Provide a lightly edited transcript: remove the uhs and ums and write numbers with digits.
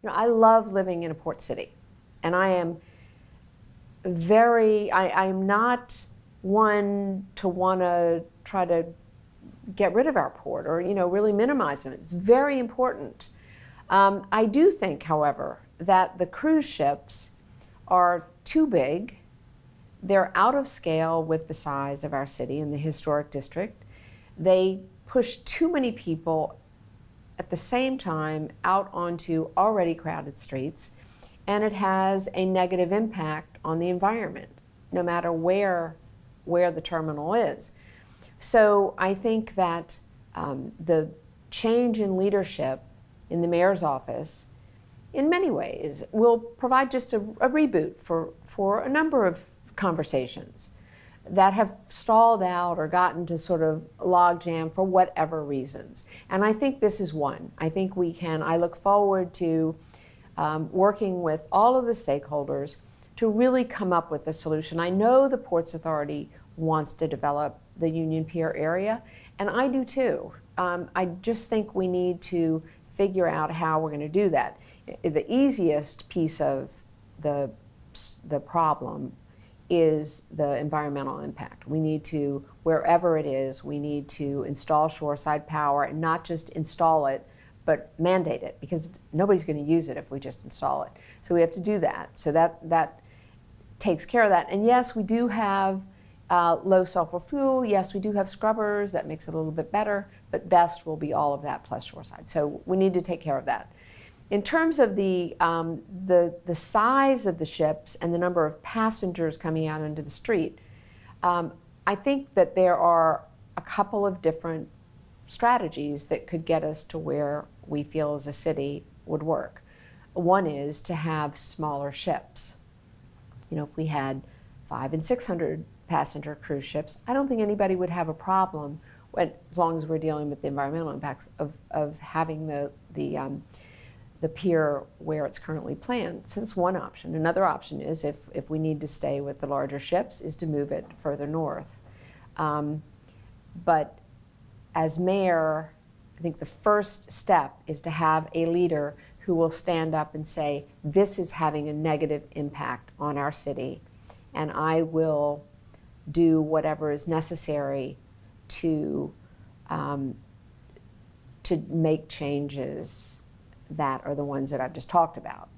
You know, I love living in a port city, and I am I'm not one to want to try to get rid of our port or, you know, really minimize it. It's very important. I do think, however, that the cruise ships are too big. They're out of scale with the size of our city and the historic district. They push too many people at the same time out onto already crowded streets, and it has a negative impact on the environment, no matter where the terminal is. So I think that the change in leadership in the mayor's office, in many ways, will provide just a reboot for a number of conversations that have stalled out or gotten to sort of logjam for whatever reasons. And I think this is one. I think I look forward to working with all of the stakeholders to really come up with a solution. I know the Ports Authority wants to develop the Union Pier area, and I do too. I just think we need to figure out how we're going to do that. The easiest piece of the problem is the environmental impact. We need to, wherever it is, we need to install shoreside power, and not just install it, but mandate it, because nobody's going to use it if we just install it. So we have to do that. So that takes care of that. And yes, we do have low sulfur fuel. Yes, we do have scrubbers. That makes it a little bit better, but best will be all of that plus shoreside. So we need to take care of that. In terms of the size of the ships and the number of passengers coming out into the street, I think that there are a couple of different strategies that could get us to where we feel as a city would work. One is to have smaller ships. You know, if we had 500 and 600 passenger cruise ships, I don't think anybody would have a problem as long as we're dealing with the environmental impacts of having the pier where it's currently planned. So that's one option. Another option is, if we need to stay with the larger ships, is to move it further north. But as mayor, I think the first step is to have a leader who will stand up and say, this is having a negative impact on our city, and I will do whatever is necessary to make changes that are the ones that I've just talked about.